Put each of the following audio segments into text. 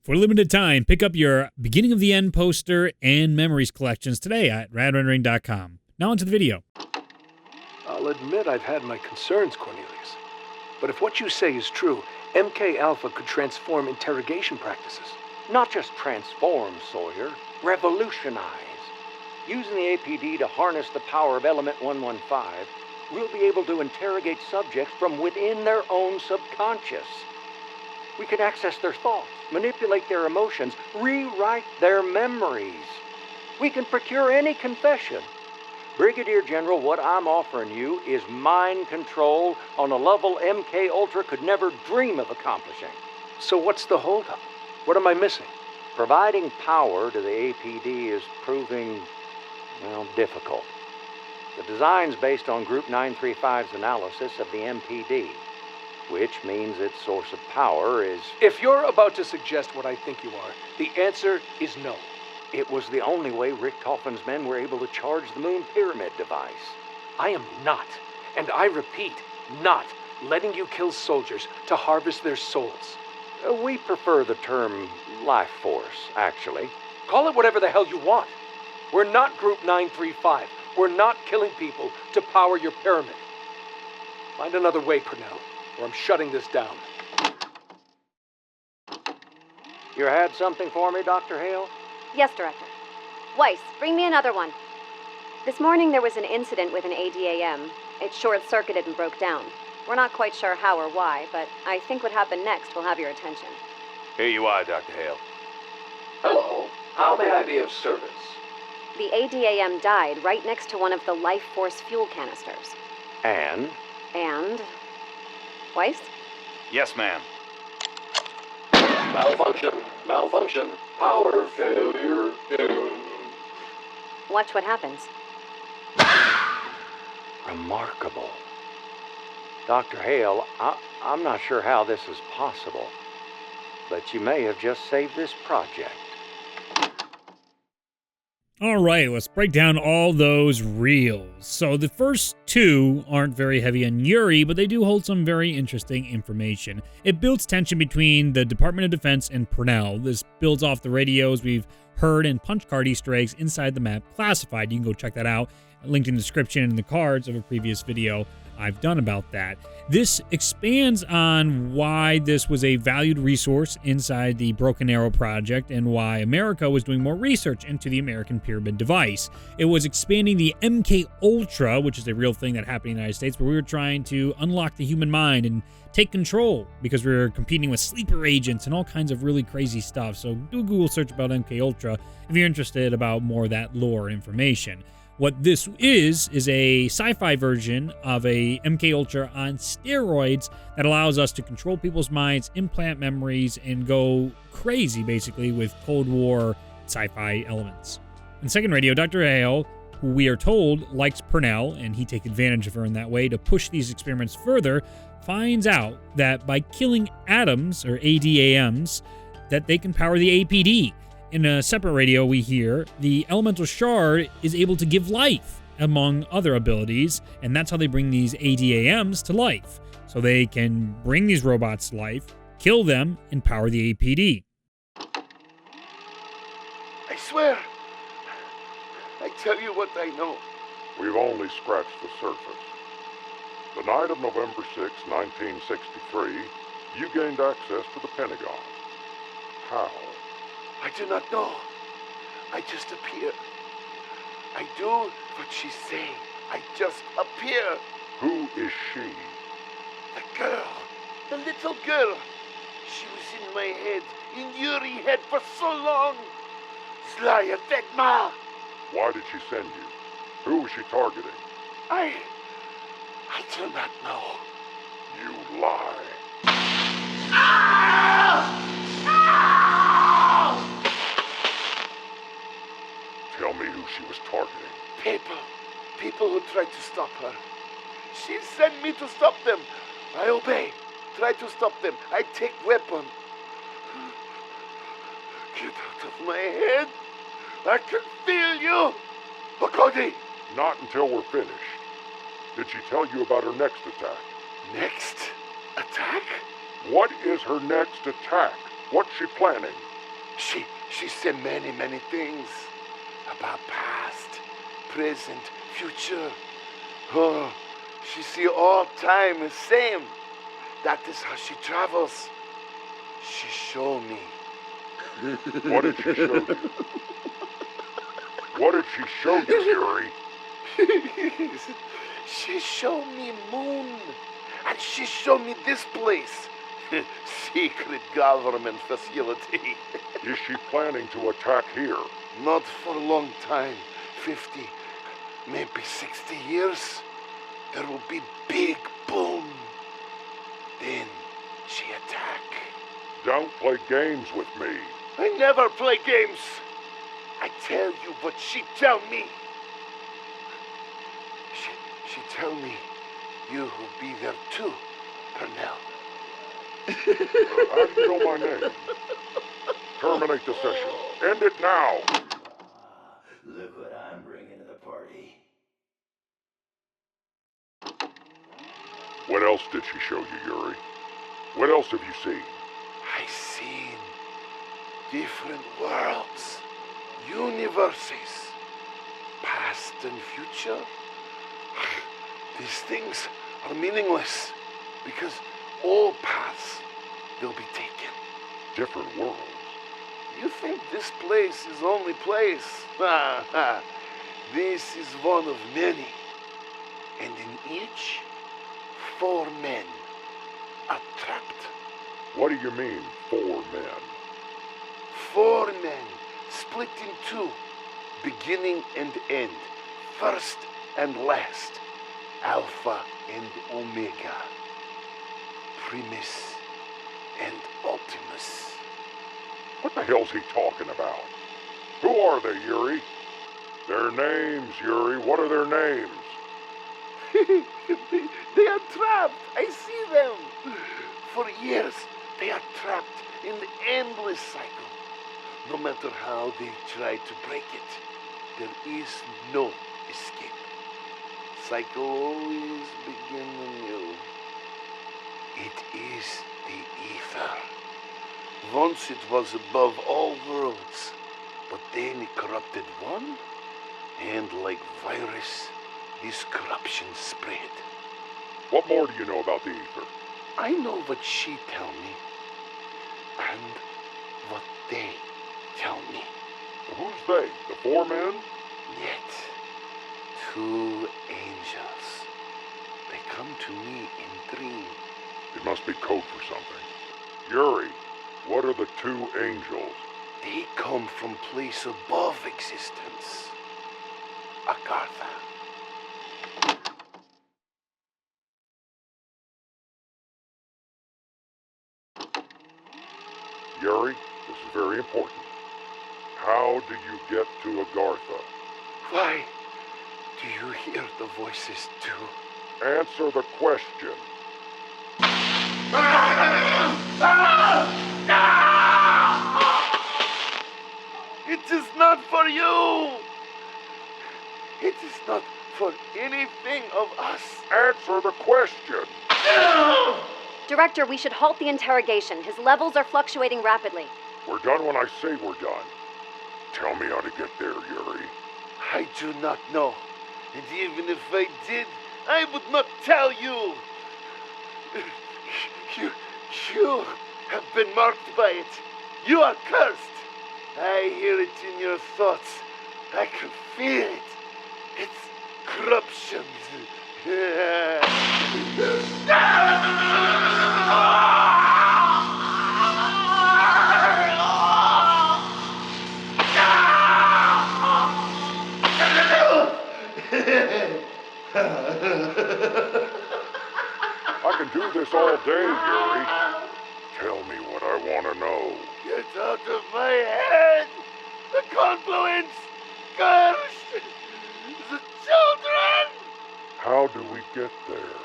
For a limited time, pick up your Beginning of the End poster and memories collections today at radrendering.com. Now onto the video. I'll admit I've had my concerns, Cornelius. But if what you say is true, MK Alpha could transform interrogation practices. Not just transform, Sawyer. Revolutionize. Using the APD to harness the power of Element 115, we'll be able to interrogate subjects from within their own subconscious. We can access their thoughts, manipulate their emotions, rewrite their memories. We can procure any confession. Brigadier General, what I'm offering you is mind control on a level MK Ultra could never dream of accomplishing. So what's the holdup? What am I missing? Providing power to the APD is proving, difficult. The design's based on Group 935's analysis of the MPD, which means its source of power is... If you're about to suggest what I think you are, the answer is no. It was the only way Rick Coffin's men were able to charge the Moon Pyramid device. I am not, and I repeat, not letting you kill soldiers to harvest their souls. We prefer the term life force, actually. Call it whatever the hell you want. We're not Group 935. We're not killing people to power your pyramid. Find another way, Purnell, or I'm shutting this down. You had something for me, Dr. Hale? Yes, Director. Weiss, bring me another one. This morning there was an incident with an ADAM. It short-circuited and broke down. We're not quite sure how or why, but I think what happened next will have your attention. Here you are, Dr. Hale. Hello. How may I be of service? The ADAM died right next to one of the life force fuel canisters. And? Weiss? Yes, ma'am. Malfunction. Power failure. Watch what happens. Remarkable. Dr. Hale, I'm not sure how this is possible, but you may have just saved this project. All right, let's break down all those reels. So the first two aren't very heavy on Yuri, but they do hold some very interesting information. It builds tension between the Department of Defense and Purnell. This builds off the radios we've heard and punch card Easter eggs inside the map classified. You can go check that out. Linked in the description and the cards of a previous video I've done about that. This expands on why this was a valued resource inside the Broken Arrow project and why America was doing more research into the American Pyramid device. It was expanding the MK Ultra, which is a real thing that happened in the United States, where we were trying to unlock the human mind and take control because we were competing with sleeper agents and all kinds of really crazy stuff. So do a Google search about MK Ultra if you're interested about more of that lore information. What this is a sci-fi version of a MK Ultra on steroids that allows us to control people's minds, implant memories, and go crazy, basically, with Cold War sci-fi elements. In second radio, Dr. Hale, who we are told likes Purnell, and he takes advantage of her in that way to push these experiments further, finds out that by killing atoms, or ADAMs, that they can power the APD. In a separate radio, we hear the elemental Shar is able to give life, among other abilities, and that's how they bring these ADAMs to life. So they can bring these robots to life, kill them, and power the APD. I swear, I tell you what I know. We've only scratched the surface. The night of November 6, 1963, you gained access to the Pentagon. How? I do not know. I just appear. I do what she say. I just appear. Who is she? The girl. The little girl. She was in my head, in Yuri's head for so long. Zlaya Vedma. Why did she send you? Who was she targeting? I do not know. You lie. Ah! Ah! Tell me who she was targeting. People who tried to stop her. She sent me to stop them. I obey. Try to stop them. I take weapon. Get out of my head. I can feel you. Bakodi. Not until we're finished. Did she tell you about her next attack? Next attack? What is her next attack? What's she planning? She said many things about past, present, future. Oh, she see all time the same. That is how she travels. She show me. What did she show you? What did she show you, Yuri? She showed me moon. And she showed me this place. Secret government facility. Is she planning to attack here? Not for a long time. 50, maybe 60 years. There will be big boom. Then she attack. Don't play games with me. I never play games. I tell you what she tell me. She tell me you will be there too, Purnell. How do you know my name? Terminate the session. End it now. Look what I'm bringing to the party. What else did she show you, Yuri? What else have you seen? I seen different worlds, universes, past and future. These things are meaningless because all paths will be taken. Different worlds. You think this place is only place? This is one of many. And in each, 4 men are trapped. What do you mean, 4 men? 4 men split in 2, beginning and end, first and last, Alpha and Omega, Primus and Optimus. What the hell's he talking about? Who are they, Yuri? Their names, Yuri. What are their names? They are trapped. I see them. For years, they are trapped in the endless cycle. No matter how they try to break it, there is no escape. Cycle always begin anew. It is the Aether. Once it was above all worlds, but then it corrupted one, and like virus, this corruption spread. What more do you know about the Aether? I know what she tell me, and what they tell me. Who's they? The 4 men? Yet, 2 angels. They come to me in dream. It must be code for something. Yuri, what are the 2 angels? They come from place above existence. Agartha. Yuri, this is very important. How do you get to Agartha? Why do you hear the voices too? Answer the question. It is not for you. It is not for anything of us. Answer the question. Director, we should halt the interrogation. His levels are fluctuating rapidly. We're done when I say we're done. Tell me how to get there, Yuri. I do not know. And even if I did, I would not tell you. You have been marked by it. You are cursed. I hear it in your thoughts. I can feel it. It's corruption. I can do this all day, Yuri. Tell me what I want to know. Get out of my head! The confluence! Curse! The children! How do we get there?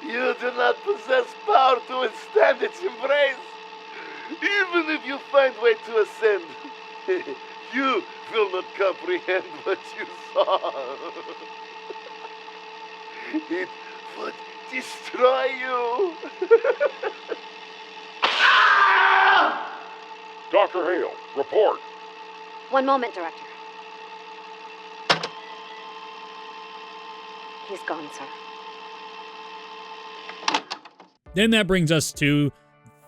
You do not possess power to withstand its embrace. Even if you find way to ascend, you will not comprehend what you saw. It would destroy you. Dr. Hale, report. One moment, Director. He's gone, sir. Then that brings us to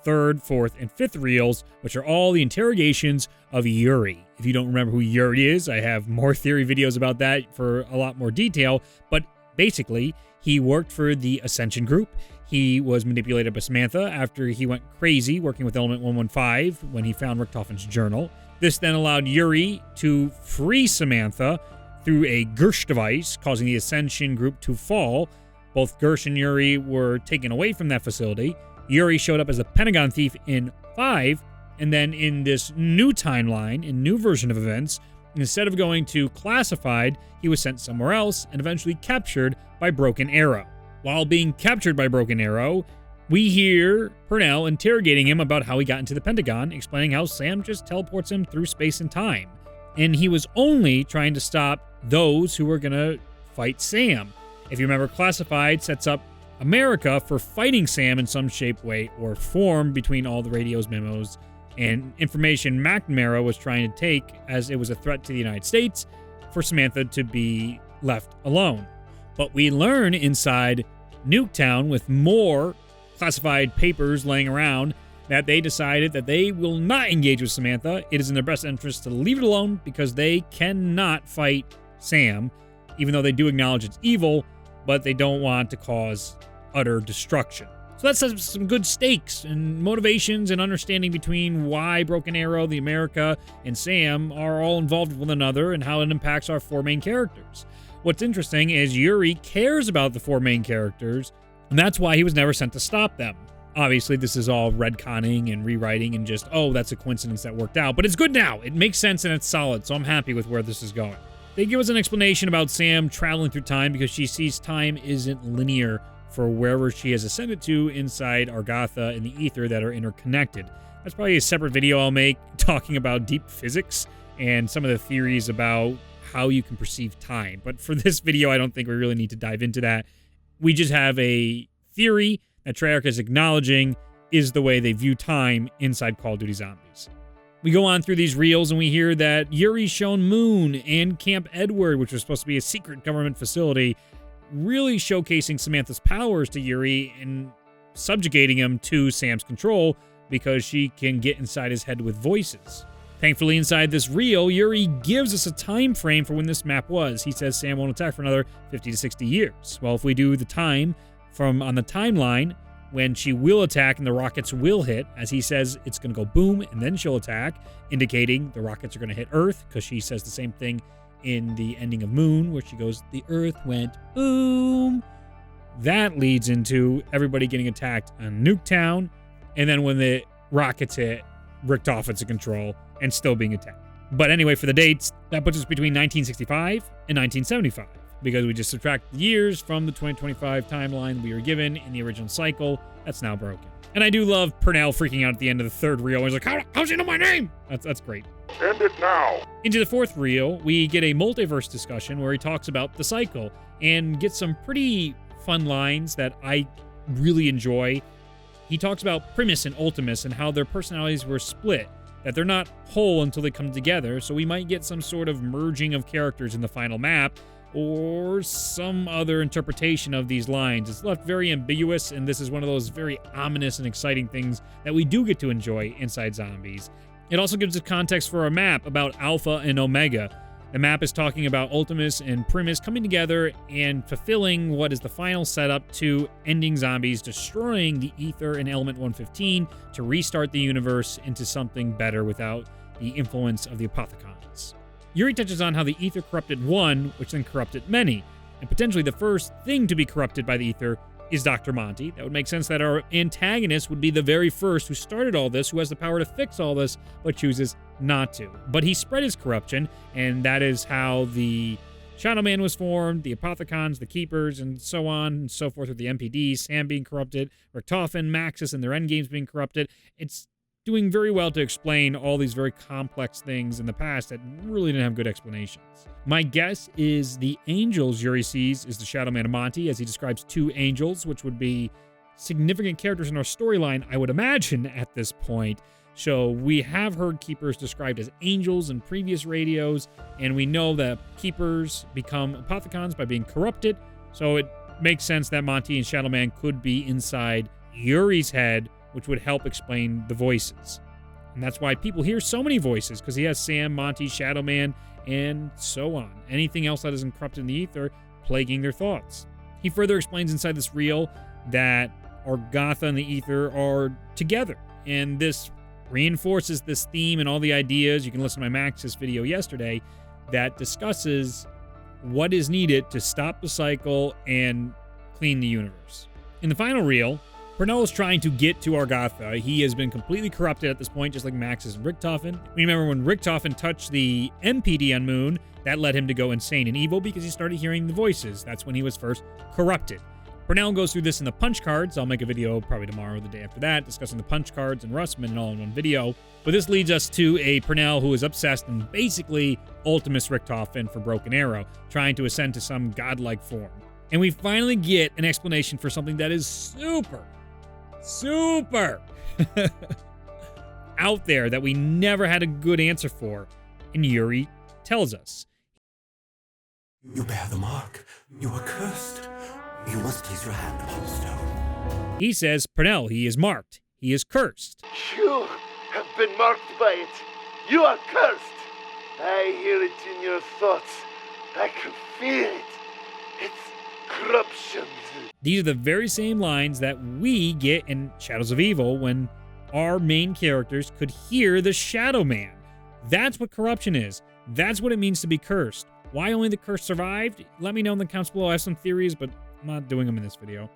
third, fourth, and fifth reels, which are all the interrogations of Yuri. If you don't remember who Yuri is, I have more theory videos about that for a lot more detail, but basically, he worked for the Ascension Group. He was manipulated by Samantha after he went crazy working with Element 115 when he found Richtofen's journal. This then allowed Yuri to free Samantha through a Gersh device, causing the Ascension Group to fall. Both Gersh and Yuri were taken away from that facility. Yuri showed up as a Pentagon thief in 5, and then in this new timeline, in new version of events, instead of going to Classified, he was sent somewhere else and eventually captured by Broken Arrow. While being captured by Broken Arrow, we hear Purnell interrogating him about how he got into the Pentagon, explaining how Sam just teleports him through space and time. And he was only trying to stop those who were going to fight Sam. If you remember, Classified sets up America for fighting Sam in some shape, way, or form between all the radio's memos and information McNamara was trying to take as it was a threat to the United States for Samantha to be left alone. But we learn inside Nuketown with more classified papers laying around that they decided that they will not engage with Samantha. It is in their best interest to leave it alone because they cannot fight Sam, even though they do acknowledge it's evil, but they don't want to cause utter destruction. So that sets some good stakes and motivations and understanding between why Broken Arrow, the America, and Sam are all involved with one another and how it impacts our four main characters. What's interesting is Yuri cares about the four main characters, and that's why he was never sent to stop them. Obviously, this is all retconning and rewriting and just, oh, that's a coincidence that worked out. But it's good now. It makes sense and it's solid, so I'm happy with where this is going. They give us an explanation about Sam traveling through time because she sees time isn't linear for wherever she has ascended to inside Argatha and the Aether that are interconnected. That's probably a separate video I'll make talking about deep physics and some of the theories about how you can perceive time. But for this video, I don't think we really need to dive into that. We just have a theory that Treyarch is acknowledging is the way they view time inside Call of Duty Zombies. We go on through these reels and we hear that Yuri's shown Moon and Camp Edward, which was supposed to be a secret government facility, really showcasing Samantha's powers to Yuri and subjugating him to Sam's control because she can get inside his head with voices. Thankfully, inside this reel, Yuri gives us a time frame for when this map was. He says Sam won't attack for another 50 to 60 years. Well, if we do the time from on the timeline, when she will attack and the rockets will hit, as he says it's going to go boom and then she'll attack, indicating the rockets are going to hit Earth, because she says the same thing in the ending of Moon, where she goes, the Earth went boom. That leads into everybody getting attacked on Nuketown, and then when the rockets hit, Richtofen's in control and still being attacked. But anyway, for the dates, that puts us between 1965 and 1975, because we just subtract the years from the 2025 timeline we were given in the original cycle. That's now broken. And I do love Purnell freaking out at the end of the third reel. He's like, how's he know my name? That's great. End it now. Into the fourth reel, we get a multiverse discussion where he talks about the cycle and gets some pretty fun lines that I really enjoy. He talks about Primus and Ultimus and how their personalities were split, that they're not whole until they come together, so we might get some sort of merging of characters in the final map, or some other interpretation of these lines. It's left very ambiguous, and this is one of those very ominous and exciting things that we do get to enjoy inside Zombies. It also gives us context for a map about Alpha and Omega. The map is talking about Ultimus and Primus coming together and fulfilling what is the final setup to ending Zombies, destroying the Aether and Element 115 to restart the universe into something better without the influence of the Apothecons. Yuri touches on how the Aether corrupted one, which then corrupted many, and potentially the first thing to be corrupted by the Aether is Dr. Monty. That would make sense that our antagonist would be the very first who started all this, who has the power to fix all this, but chooses not to. But he spread his corruption, and that is how the Shadow Man was formed, the Apothecons, the Keepers, and so on and so forth with the MPDs, Sam being corrupted, Richtofen, Maxis, and their endgames being corrupted. It's doing very well to explain all these very complex things in the past that really didn't have good explanations. My guess is the angels Yuri sees is the Shadow Man and Monty, as he describes two angels, which would be significant characters in our storyline, I would imagine, at this point. So we have heard keepers described as angels in previous radios, and we know that keepers become apothecons by being corrupted. So it makes sense that Monty and Shadow Man could be inside Yuri's head, which would help explain the voices. And that's why people hear so many voices, because he has Sam, Monty, Shadow Man, and so on. Anything else that isn't corrupted in the ether, plaguing their thoughts. He further explains inside this reel that Argatha and the ether are together, and this reinforces this theme and all the ideas. You can listen to my Maxis video yesterday that discusses what is needed to stop the cycle and clean the universe. In the final reel, Purnell is trying to get to Argatha. He has been completely corrupted at this point, just like Maxis and Richtofen. Remember when Richtofen touched the MPD on Moon, that led him to go insane and evil because he started hearing the voices. That's when he was first corrupted. Purnell goes through this in the punch cards. I'll make a video probably tomorrow or the day after that, discussing the punch cards and Russman and all in one video. But this leads us to a Purnell who is obsessed and basically Ultimus Richtofen for Broken Arrow, trying to ascend to some godlike form. And we finally get an explanation for something that is super out there that we never had a good answer for. And Yuri tells us. You bear the mark. You are cursed. You must place your hand upon the stone. He says, Purnell, he is marked. He is cursed. You have been marked by it. You are cursed. I hear it in your thoughts. I can feel it. It's corruption. These are the very same lines that we get in Shadows of Evil when our main characters could hear the Shadow Man. That's what corruption is. That's what it means to be cursed. Why only the cursed survived? Let me know in the comments below. I have some theories, but I'm not doing them in this video.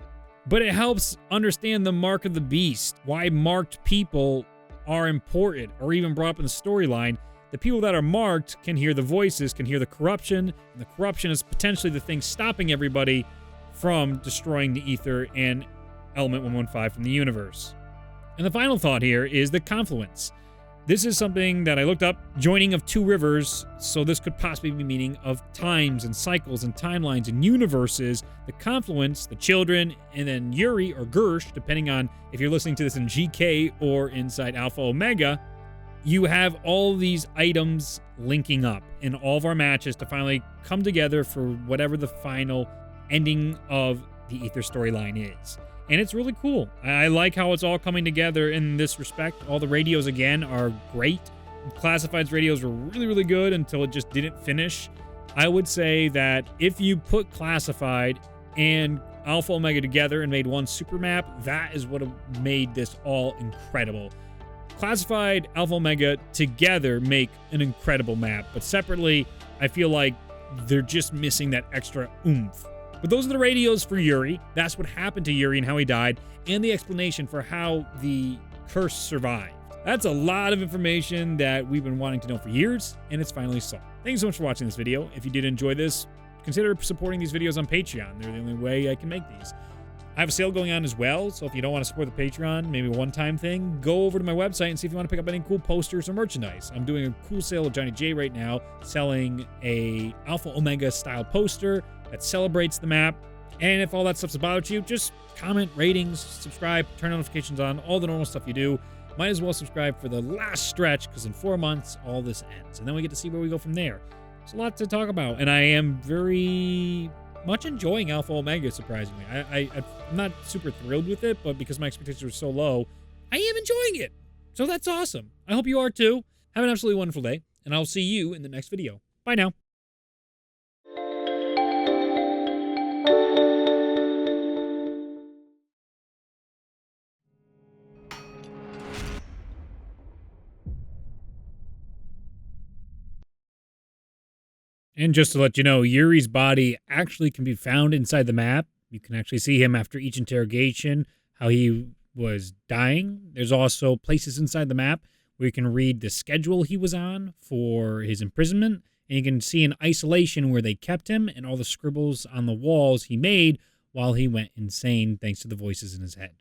But it helps understand the mark of the beast, why marked people are important or even brought up in the storyline. The people that are marked can hear the voices, can hear the corruption, and the corruption is potentially the thing stopping everybody from destroying the ether and element 115 from the universe. And the final thought here is the confluence. This is something that I looked up, joining of two rivers, so this could possibly be meaning of times and cycles and timelines and universes. The confluence, the children, and then Yuri or Gersh, depending on if you're listening to this in GK or inside Alpha Omega, you have all these items linking up in all of our matches to finally come together for whatever the final ending of the Aether storyline is. And it's really cool. I like how it's all coming together in this respect. All the radios, again, are great. Classified's radios were really, really good until it just didn't finish. I would say that if you put Classified and Alpha Omega together and made one super map, that is what made this all incredible. Classified, Alpha Omega together make an incredible map, but separately, I feel like they're just missing that extra oomph. But those are the radios for Yuri. That's what happened to Yuri and how he died, and the explanation for how the curse survived. That's a lot of information that we've been wanting to know for years, and it's finally solved. Thanks so much for watching this video. If you did enjoy this, consider supporting these videos on Patreon. They're the only way I can make these. I have a sale going on as well, so if you don't want to support the Patreon, maybe a one-time thing, go over to my website and see if you want to pick up any cool posters or merchandise. I'm doing a cool sale of Johnny J right now, selling a Alpha Omega style poster that celebrates the map. And if all that stuff's about you, just comment, ratings, subscribe, turn notifications on, all the normal stuff you do. Might as well subscribe for the last stretch, because in 4 months, all this ends. And then we get to see where we go from there. There's a lot to talk about, and I am very much enjoying Alpha Omega, surprisingly. I'm not super thrilled with it, but because my expectations were so low, I am enjoying it. So that's awesome. I hope you are too. Have an absolutely wonderful day, and I'll see you in the next video. Bye now. And just to let you know, Yuri's body actually can be found inside the map. You can actually see him after each interrogation, how he was dying. There's also places inside the map where you can read the schedule he was on for his imprisonment. And you can see in isolation where they kept him and all the scribbles on the walls he made while he went insane thanks to the voices in his head.